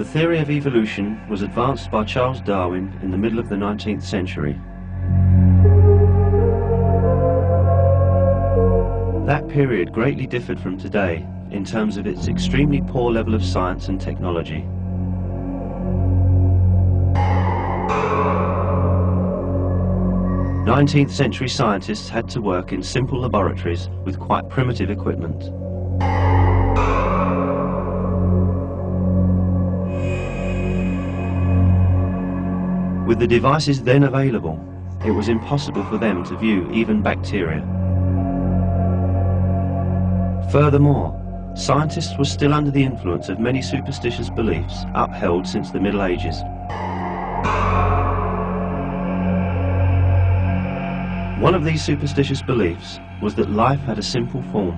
theory of evolution was advanced by Charles Darwin in the middle of the 19th century. That period greatly differed from today in terms of its extremely poor level of science and technology. Nineteenth century scientists had to work in simple laboratories with quite primitive equipment. With the devices then available, it was impossible for them to view even bacteria. Furthermore, scientists were still under the influence of many superstitious beliefs upheld since the Middle Ages. One of these superstitious beliefs was that life had a simple form.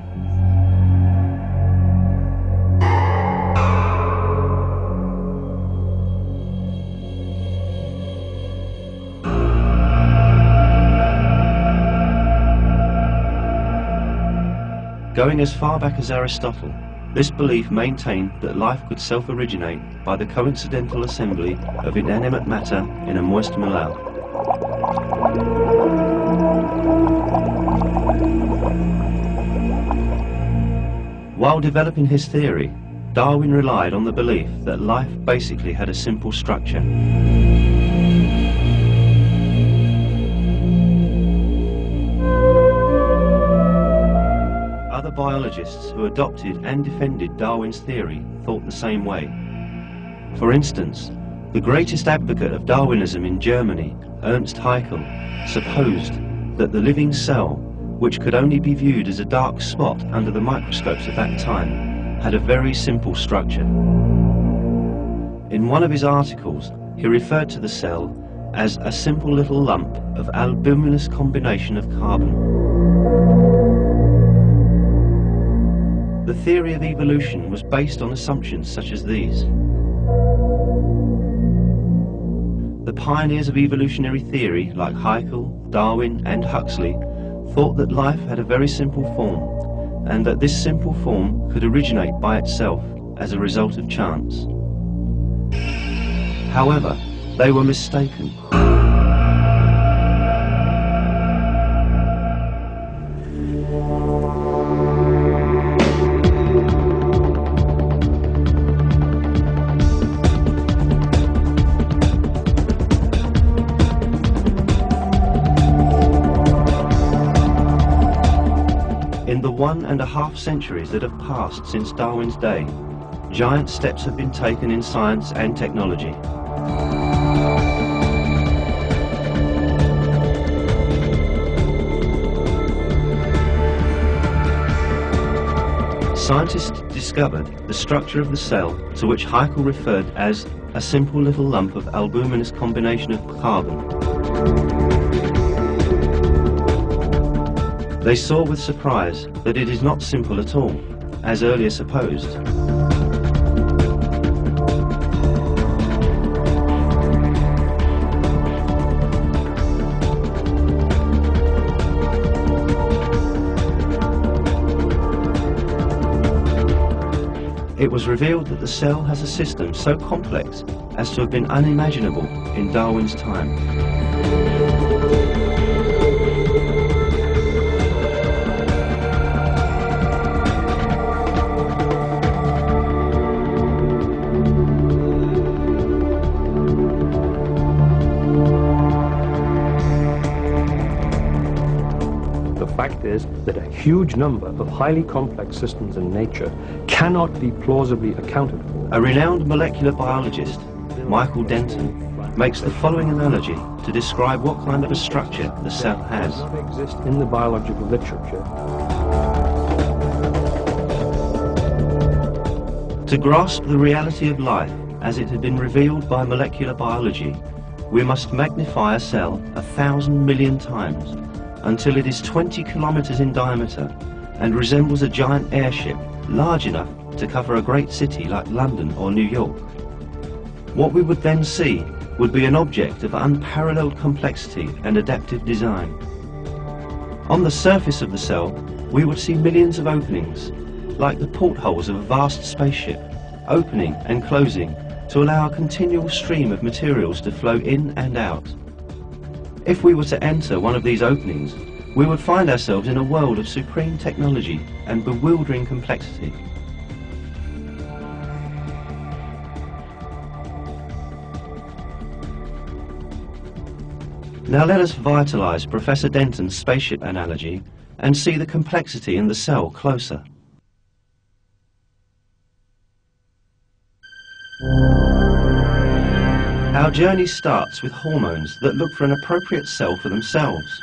Going as far back as Aristotle, this belief maintained that life could self-originate by the coincidental assembly of inanimate matter in a moist malleus. While developing his theory, Darwin relied on the belief that life basically had a simple structure. Other biologists who adopted and defended Darwin's theory thought the same way. For instance, the greatest advocate of Darwinism in Germany, Ernst Haeckel, supposed that the living cell, which could only be viewed as a dark spot under the microscopes of that time, had a very simple structure. In one of his articles, he referred to the cell as a simple little lump of albuminous combination of carbon. The theory of evolution was based on assumptions such as these. The pioneers of evolutionary theory, like Haeckel, Darwin and Huxley, thought that life had a very simple form, and that this simple form could originate by itself as a result of chance. However, they were mistaken. In the 1.5 centuries that have passed since Darwin's day, giant steps have been taken in science and technology. Scientists discovered the structure of the cell, to which Haeckel referred as a simple little lump of albuminous combination of carbon. They saw with surprise that it is not simple at all, as earlier supposed. It was revealed that the cell has a system so complex as to have been unimaginable in Darwin's time. The fact is that a huge number of highly complex systems in nature cannot be plausibly accounted for. A renowned molecular biologist, Michael Denton, makes the following analogy to describe what kind of a structure the cell has. Does not exist in the biological literature. To grasp the reality of life as it had been revealed by molecular biology, we must magnify a cell 1,000 million times until it is 20 kilometers in diameter and resembles a giant airship large enough to cover a great city like London or New York. What we would then see would be an object of unparalleled complexity and adaptive design. On the surface of the cell, we would see millions of openings, like the portholes of a vast spaceship, opening and closing to allow a continual stream of materials to flow in and out. If we were to enter one of these openings, we would find ourselves in a world of supreme technology and bewildering complexity. Now let us vitalize Professor Denton's spaceship analogy and see the complexity in the cell closer. Our journey starts with hormones that look for an appropriate cell for themselves.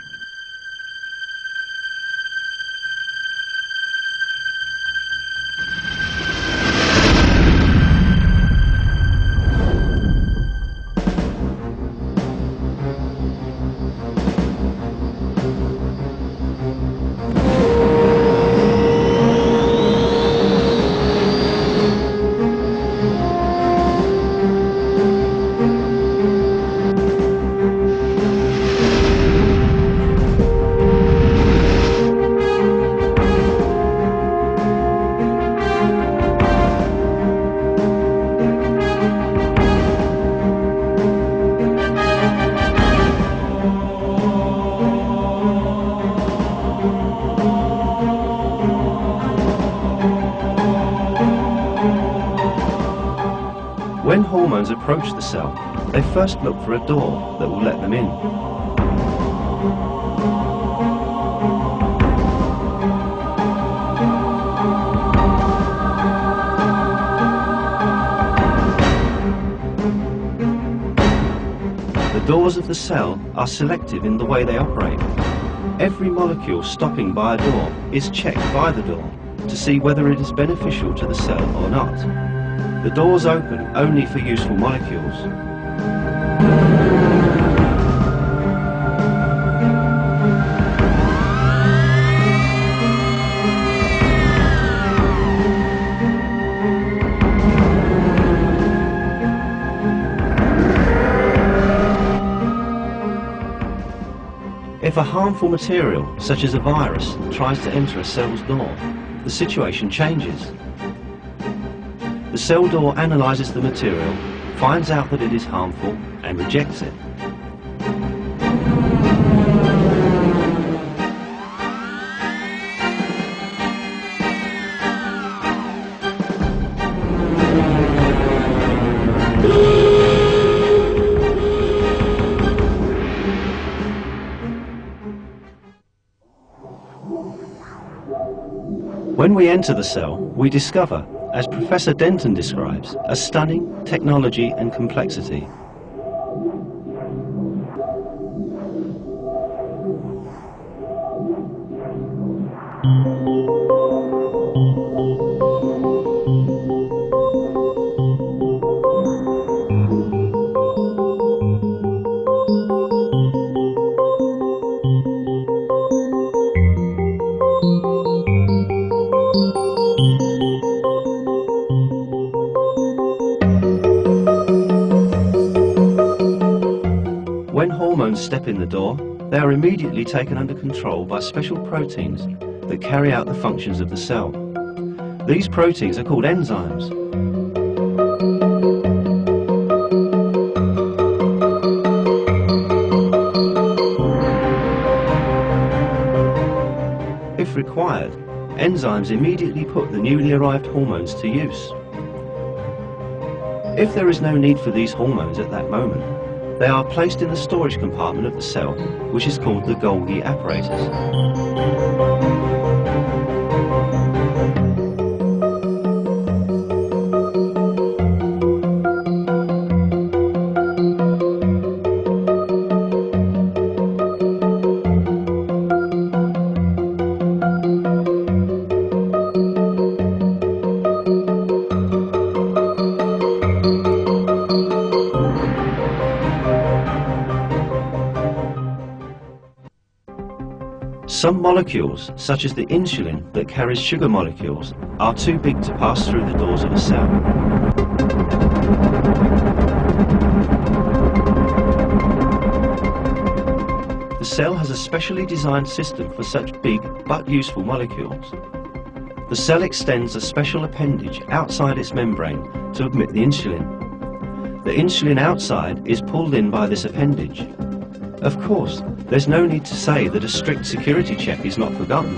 When hormones approach the cell, they first look for a door that will let them in. The doors of the cell are selective in the way they operate. Every molecule stopping by a door is checked by the door to see whether it is beneficial to the cell or not. The doors open only for useful molecules. If a harmful material, such as a virus, tries to enter a cell's door, the situation changes. The cell door analyzes the material, finds out that it is harmful, and rejects it. When we enter the cell, we discover, as Professor Denton describes, a stunning technology and complexity. When hormones step in the door, they are immediately taken under control by special proteins that carry out the functions of the cell. These proteins are called enzymes. If required, enzymes immediately put the newly arrived hormones to use. If there is no need for these hormones at that moment, they are placed in the storage compartment of the cell, which is called the Golgi apparatus. Some molecules, such as the insulin that carries sugar molecules, are too big to pass through the doors of a cell. The cell has a specially designed system for such big but useful molecules. The cell extends a special appendage outside its membrane to admit the insulin. The insulin outside is pulled in by this appendage. Of course, there's no need to say that a strict security check is not forgotten.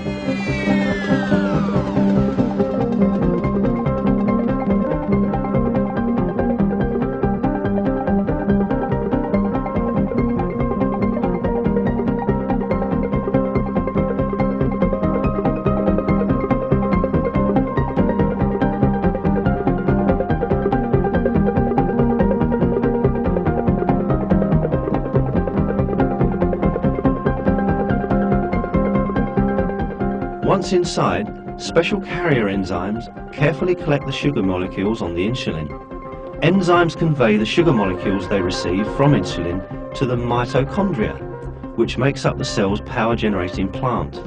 Once inside, special carrier enzymes carefully collect the sugar molecules on the insulin. Enzymes convey the sugar molecules they receive from insulin to the mitochondria, which makes up the cell's power-generating plant.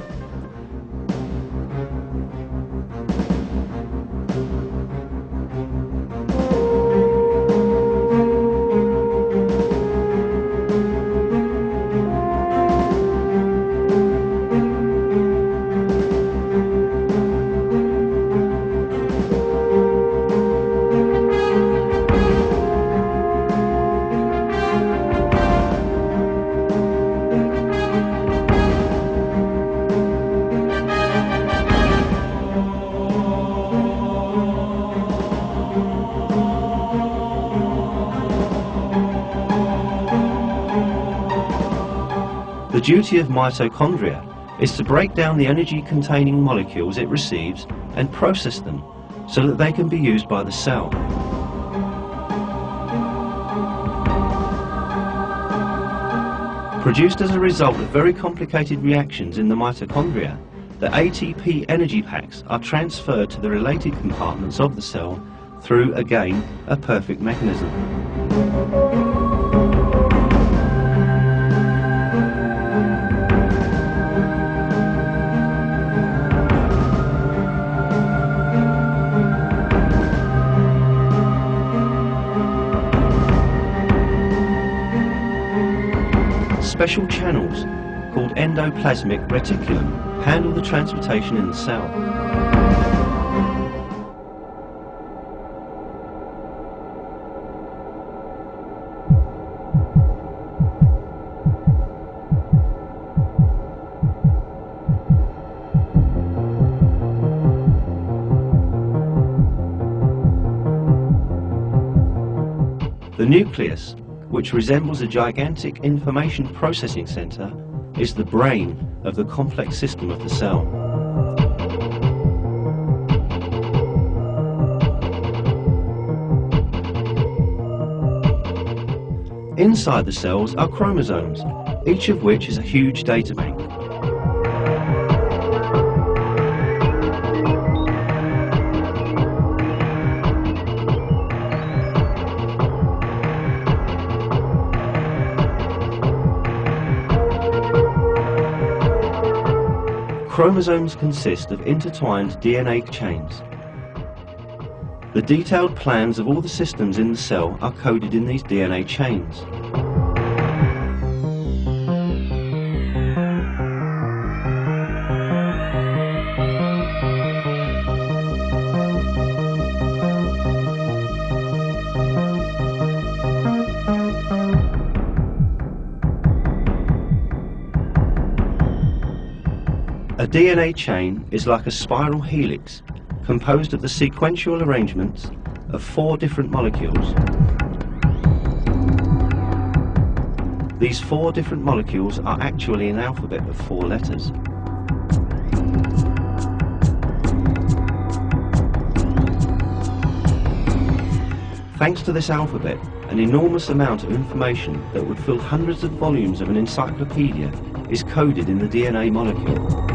The duty of mitochondria is to break down the energy-containing molecules it receives and process them so that they can be used by the cell. Produced as a result of very complicated reactions in the mitochondria, the ATP energy packs are transferred to the related compartments of the cell through, again, a perfect mechanism. Special channels, called endoplasmic reticulum, handle the transportation in the cell. The nucleus, which resembles a gigantic information processing center, is the brain of the complex system of the cell. Inside the cells are chromosomes, each of which is a huge data bank. Chromosomes consist of intertwined DNA chains. The detailed plans of all the systems in the cell are coded in these DNA chains. A DNA chain is like a spiral helix composed of the sequential arrangements of 4 different molecules. These 4 different molecules are actually an alphabet of 4 letters. Thanks to this alphabet, an enormous amount of information that would fill hundreds of volumes of an encyclopedia is coded in the DNA molecule.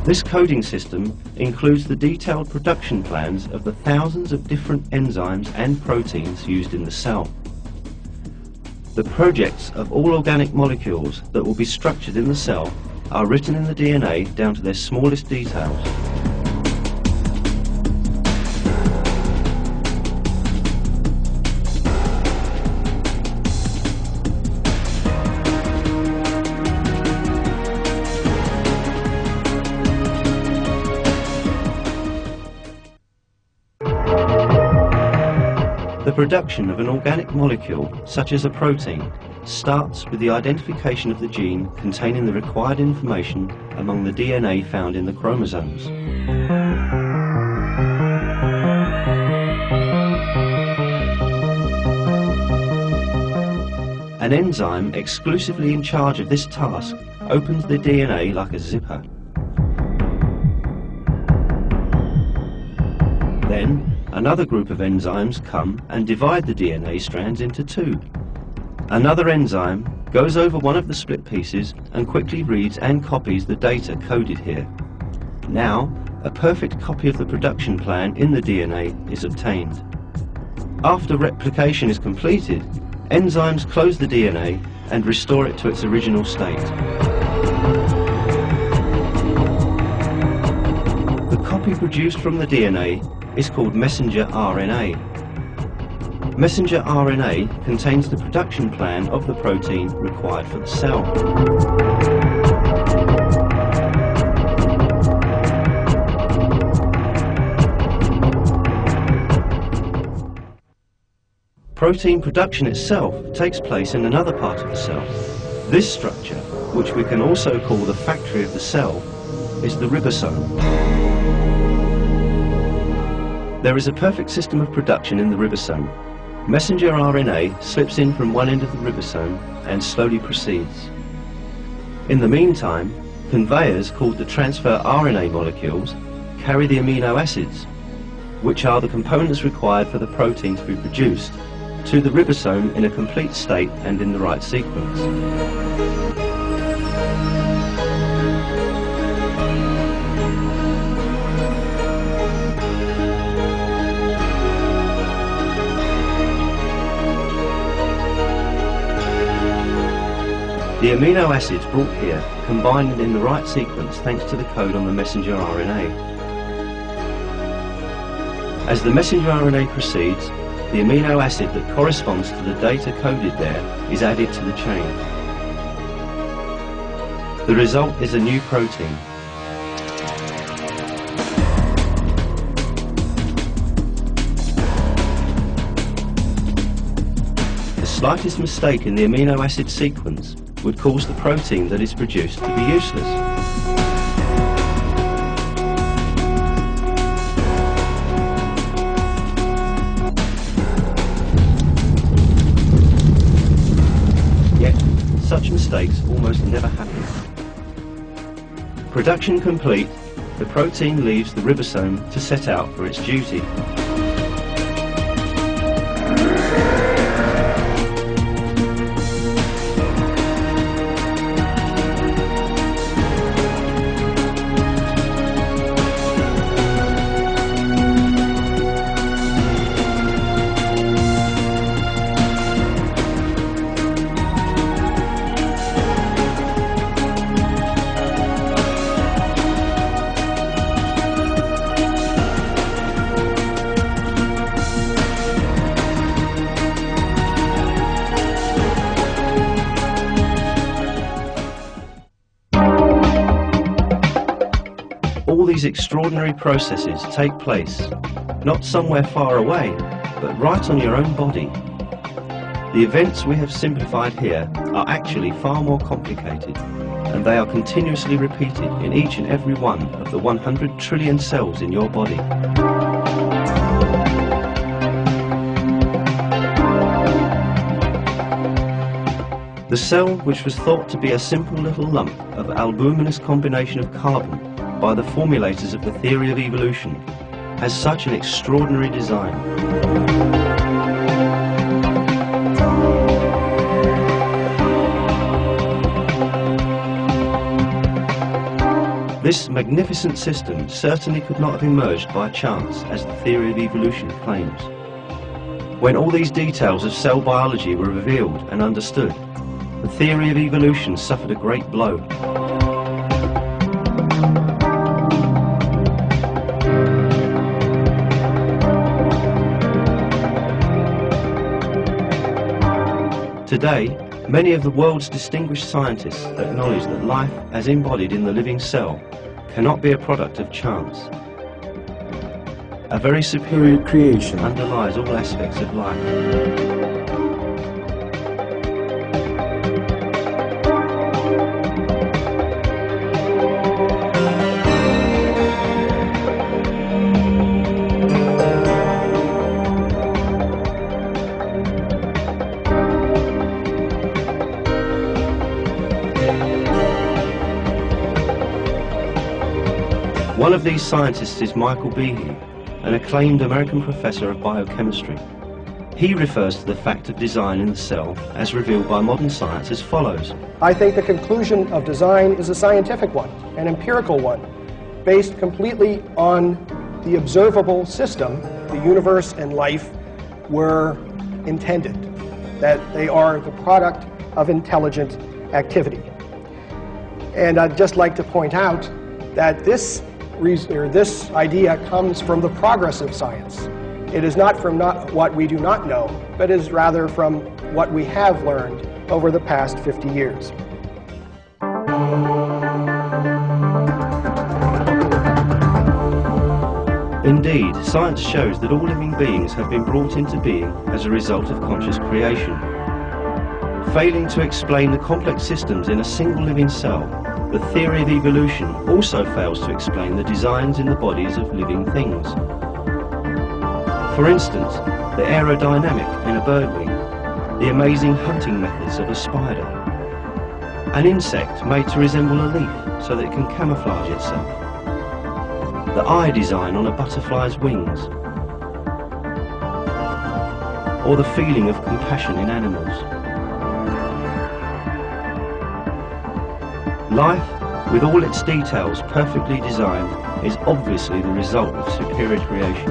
This coding system includes the detailed production plans of the thousands of different enzymes and proteins used in the cell. The projects of all organic molecules that will be structured in the cell are written in the DNA down to their smallest details. The production of an organic molecule, such as a protein, starts with the identification of the gene containing the required information among the DNA found in the chromosomes. An enzyme exclusively in charge of this task opens the DNA like a zipper. Then, another group of enzymes come and divide the DNA strands into two. Another enzyme goes over one of the split pieces and quickly reads and copies the data coded here. Now, a perfect copy of the production plan in the DNA is obtained. After replication is completed, enzymes close the DNA and restore it to its original state. The copy produced from the DNA is called messenger RNA. Messenger RNA contains the production plan of the protein required for the cell. Protein production itself takes place in another part of the cell. This structure, which we can also call the factory of the cell, is the ribosome. There is a perfect system of production in the ribosome. Messenger RNA slips in from one end of the ribosome and slowly proceeds. In the meantime, conveyors called the transfer RNA molecules carry the amino acids, which are the components required for the protein to be produced, to the ribosome in a complete state and in the right sequence. The amino acids brought here combine in the right sequence thanks to the code on the messenger RNA. As the messenger RNA proceeds, the amino acid that corresponds to the data coded there is added to the chain. The result is a new protein. The slightest mistake in the amino acid sequence would cause the protein that is produced to be useless. Such mistakes almost never happen. Production complete, the protein leaves the ribosome to set out for its duty. All these extraordinary processes take place, not somewhere far away, but right on your own body. The events we have simplified here are actually far more complicated, and they are continuously repeated in each and every one of the 100 trillion cells in your body. The cell, which was thought to be a simple little lump of albuminous combination of carbon by the formulators of the theory of evolution, has such an extraordinary design. This magnificent system certainly could not have emerged by chance, as the theory of evolution claims. When all these details of cell biology were revealed and understood, the theory of evolution suffered a great blow. Today, many of the world's distinguished scientists acknowledge that life, as embodied in the living cell, cannot be a product of chance. A very superior creation underlies all aspects of life. One of these scientists is Michael Behe, an acclaimed American professor of biochemistry. He refers to the fact of design in the cell as revealed by modern science as follows. I think the conclusion of design is a scientific one, an empirical one, based completely on the observable system the universe and life were intended, that they are the product of intelligent activity. And I'd just like to point out that this idea comes from the progress of science. It is not from what we do not know, but is rather from what we have learned over the past 50 years. Indeed, science shows that all living beings have been brought into being as a result of conscious creation. Failing to explain the complex systems in a single living cell, the theory of evolution also fails to explain the designs in the bodies of living things. For instance, the aerodynamic in a bird wing, the amazing hunting methods of a spider, an insect made to resemble a leaf so that it can camouflage itself, the eye design on a butterfly's wings, or the feeling of compassion in animals. Life, with all its details perfectly designed, is obviously the result of superior creation.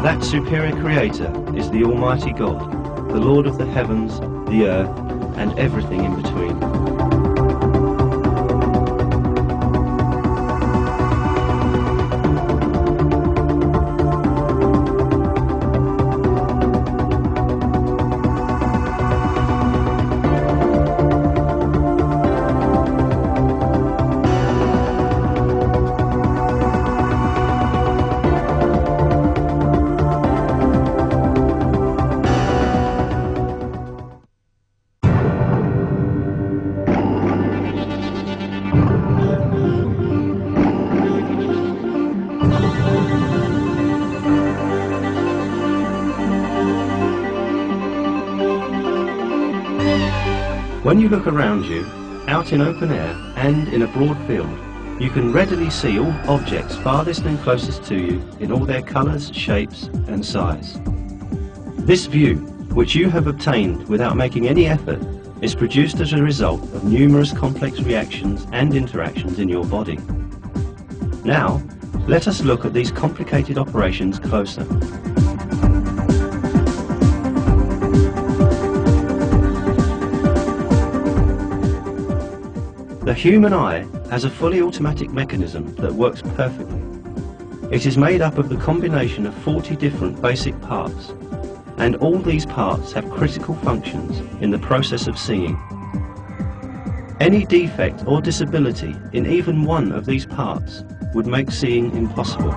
That superior creator is the Almighty God, the Lord of the heavens, the earth, and everything in between. When you look around you, out in open air and in a broad field, you can readily see all objects farthest and closest to you in all their colours, shapes and size. This view, which you have obtained without making any effort, is produced as a result of numerous complex reactions and interactions in your body. Now, let us look at these complicated operations closer. The human eye has a fully automatic mechanism that works perfectly. It is made up of the combination of 40 different basic parts, and all these parts have critical functions in the process of seeing. Any defect or disability in even one of these parts would make seeing impossible.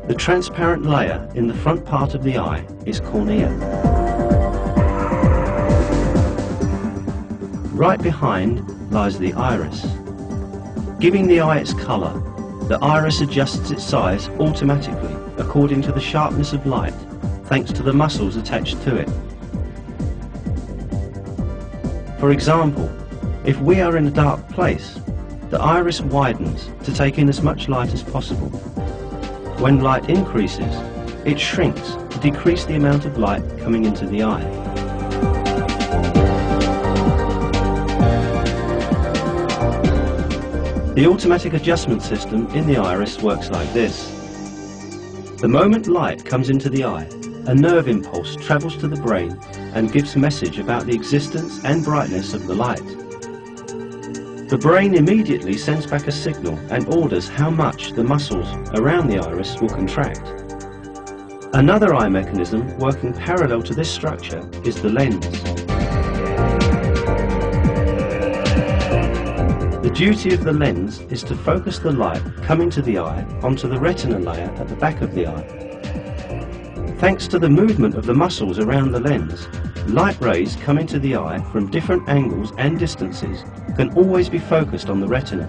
The transparent layer in the front part of the eye is cornea. Right behind lies the iris. Giving the eye its colour, the iris adjusts its size automatically according to the sharpness of light, thanks to the muscles attached to it. For example, if we are in a dark place, the iris widens to take in as much light as possible. When light increases, it shrinks to decrease the amount of light coming into the eye. The automatic adjustment system in the iris works like this. The moment light comes into the eye, a nerve impulse travels to the brain and gives message about the existence and brightness of the light. The brain immediately sends back a signal and orders how much the muscles around the iris will contract. Another eye mechanism working parallel to this structure is the lens. The duty of the lens is to focus the light coming to the eye onto the retina layer at the back of the eye. Thanks to the movement of the muscles around the lens, light rays coming to the eye from different angles and distances can always be focused on the retina.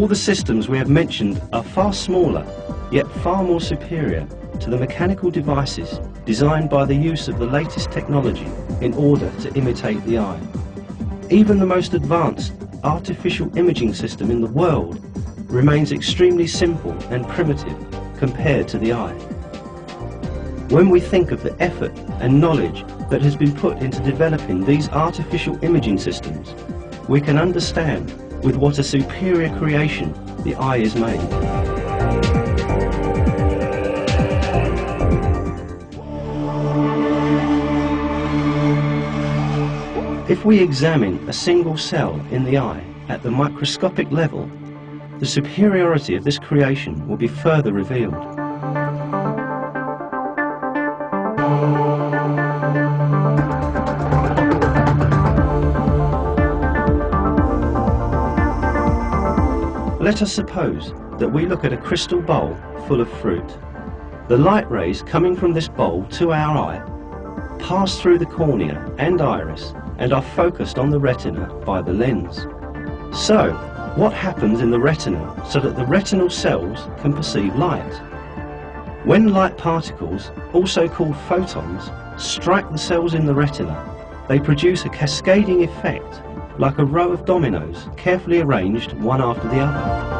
All the systems we have mentioned are far smaller, yet far more superior to the mechanical devices designed by the use of the latest technology in order to imitate the eye. Even the most advanced artificial imaging system in the world remains extremely simple and primitive compared to the eye. When we think of the effort and knowledge that has been put into developing these artificial imaging systems, we can understand with what a superior creation the eye is made. If we examine a single cell in the eye at the microscopic level, the superiority of this creation will be further revealed. Let us suppose that we look at a crystal bowl full of fruit. The light rays coming from this bowl to our eye pass through the cornea and iris and are focused on the retina by the lens. So, what happens in the retina so that the retinal cells can perceive light? When light particles, also called photons, strike the cells in the retina, they produce a cascading effect like a row of dominoes carefully arranged one after the other.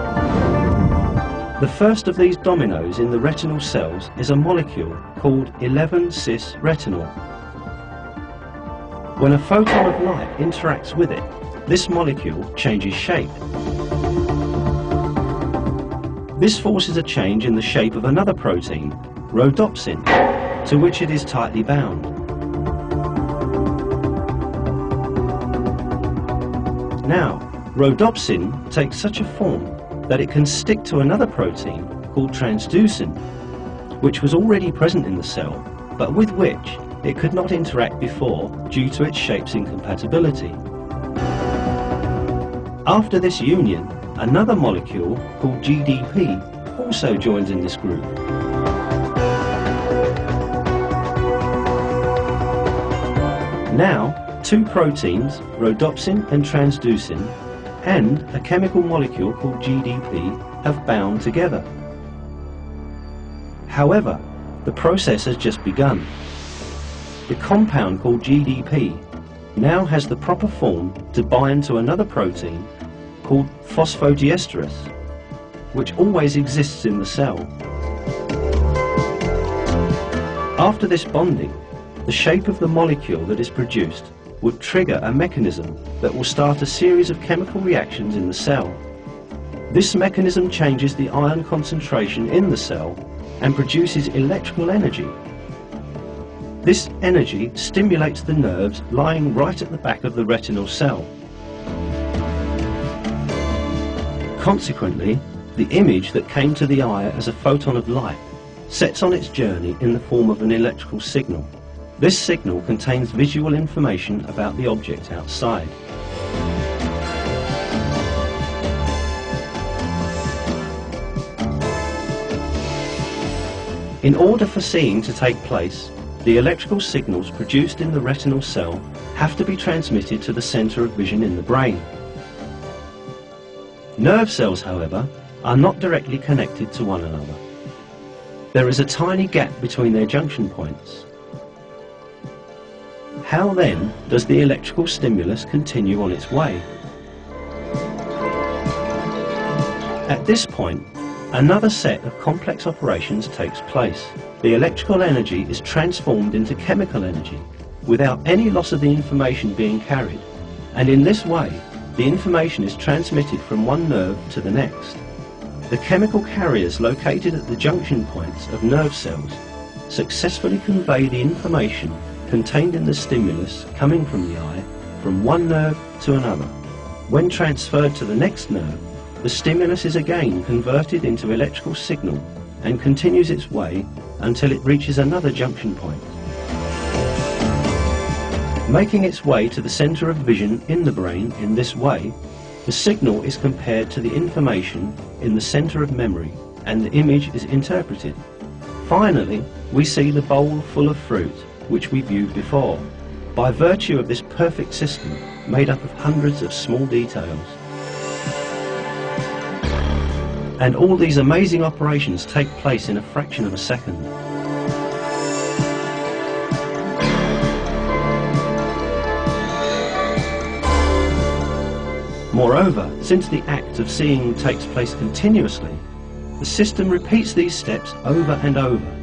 The first of these dominoes in the retinal cells is a molecule called 11-cis-retinol. When a photon of light interacts with it, this molecule changes shape. This forces a change in the shape of another protein, rhodopsin, to which it is tightly bound. Now, rhodopsin takes such a form that it can stick to another protein called transducin, which was already present in the cell, but with which it could not interact before due to its shape's incompatibility. After this union, another molecule called GDP also joins in this group. Now, two proteins, rhodopsin and transducin, and a chemical molecule called GDP have bound together. However, the process has just begun. The compound called GDP now has the proper form to bind to another protein called phosphodiesterase, which always exists in the cell. After this bonding, the shape of the molecule that is produced would trigger a mechanism that will start a series of chemical reactions in the cell. This mechanism changes the ion concentration in the cell and produces electrical energy. This energy stimulates the nerves lying right at the back of the retinal cell. Consequently, the image that came to the eye as a photon of light sets on its journey in the form of an electrical signal. This signal contains visual information about the object outside. In order for seeing to take place, the electrical signals produced in the retinal cell have to be transmitted to the center of vision in the brain. Nerve cells, however, are not directly connected to one another. There is a tiny gap between their junction points. How then does the electrical stimulus continue on its way? At this point, another set of complex operations takes place. The electrical energy is transformed into chemical energy without any loss of the information being carried, and in this way the information is transmitted from one nerve to the next. The chemical carriers located at the junction points of nerve cells successfully convey the information contained in the stimulus coming from the eye from one nerve to another. When transferred to the next nerve, the stimulus is again converted into electrical signal and continues its way until it reaches another junction point. Making its way to the center of vision in the brain in this way, the signal is compared to the information in the center of memory and the image is interpreted. Finally, we see the bowl full of fruit, which we viewed before, by virtue of this perfect system made up of hundreds of small details. And all these amazing operations take place in a fraction of a second. Moreover, since the act of seeing takes place continuously, the system repeats these steps over and over.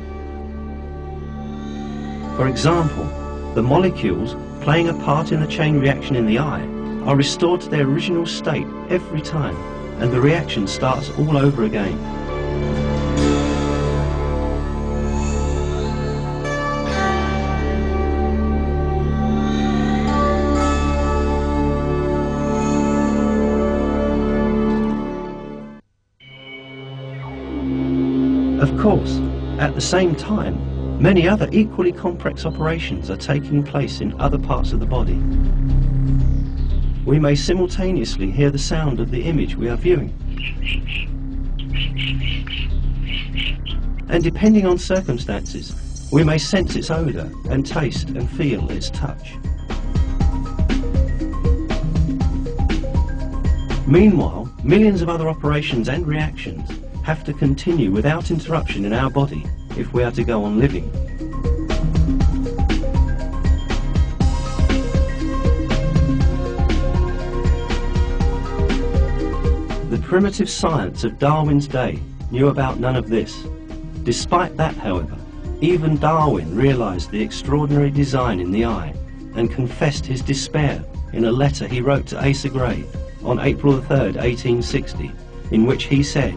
For example, the molecules playing a part in the chain reaction in the eye are restored to their original state every time, and the reaction starts all over again. Of course, at the same time, many other equally complex operations are taking place in other parts of the body. We may simultaneously hear the sound of the image we are viewing. And depending on circumstances, we may sense its odor and taste and feel its touch. Meanwhile, millions of other operations and reactions have to continue without interruption in our body if we are to go on living. The primitive science of Darwin's day knew about none of this. Despite that, however, even Darwin realized the extraordinary design in the eye and confessed his despair in a letter he wrote to Asa Gray on April 3rd, 1860, in which he said,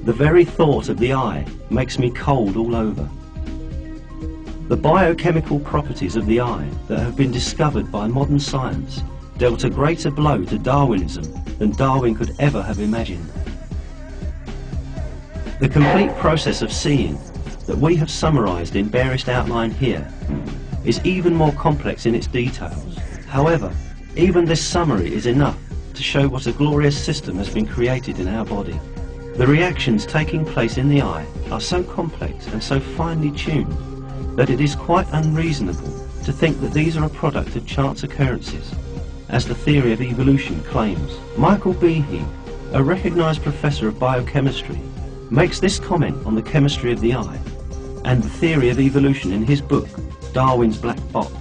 "The very thought of the eye makes me cold all over." The biochemical properties of the eye that have been discovered by modern science dealt a greater blow to Darwinism than Darwin could ever have imagined. The complete process of seeing that we have summarized in barest outline here is even more complex in its details. However, even this summary is enough to show what a glorious system has been created in our body. The reactions taking place in the eye are so complex and so finely tuned that it is quite unreasonable to think that these are a product of chance occurrences, as the theory of evolution claims. Michael Behe, a recognized professor of biochemistry, makes this comment on the chemistry of the eye and the theory of evolution in his book, Darwin's Black Box.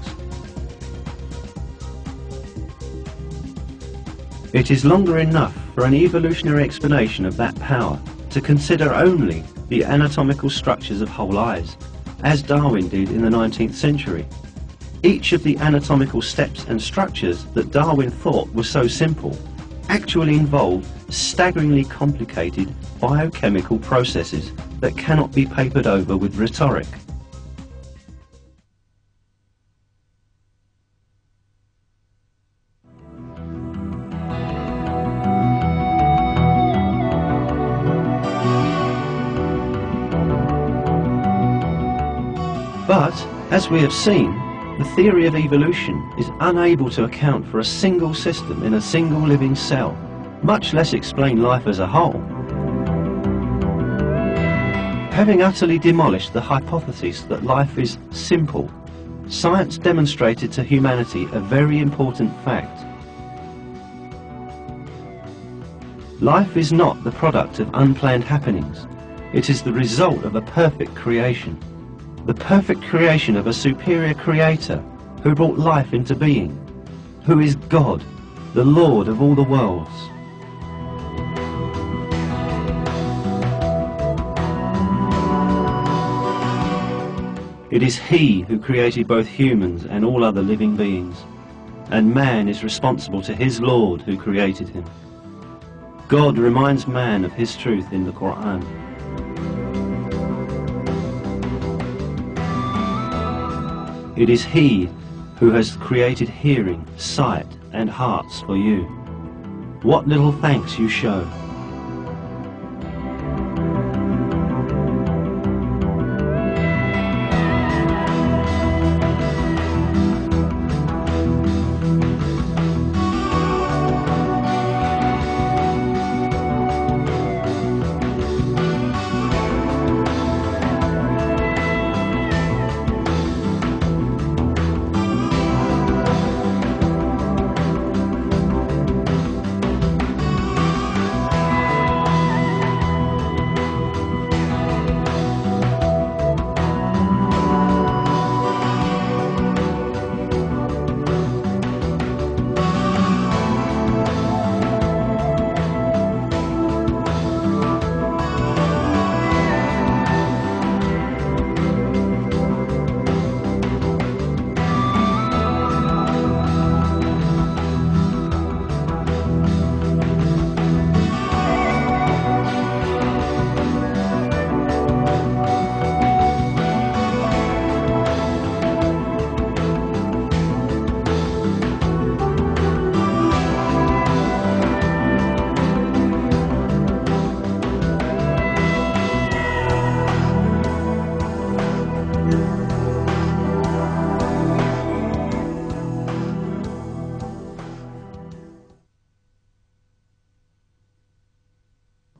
It is longer enough for an evolutionary explanation of that power to consider only the anatomical structures of whole eyes, as Darwin did in the 19th century. Each of the anatomical steps and structures that Darwin thought were so simple actually involved staggeringly complicated biochemical processes that cannot be papered over with rhetoric. But, as we have seen, the theory of evolution is unable to account for a single system in a single living cell, much less explain life as a whole. Having utterly demolished the hypothesis that life is simple, science demonstrated to humanity a very important fact. Life is not the product of unplanned happenings. It is the result of a perfect creation. The perfect creation of a superior creator who brought life into being, who is God, the Lord of all the worlds. It is He who created both humans and all other living beings, and man is responsible to his Lord who created him. God reminds man of his truth in the Quran. It is He who has created hearing, sight and hearts for you. what little thanks you show.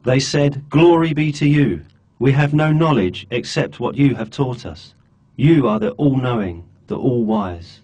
They said, "Glory be to you. We have no knowledge except what you have taught us. You are the all-knowing, the all-wise."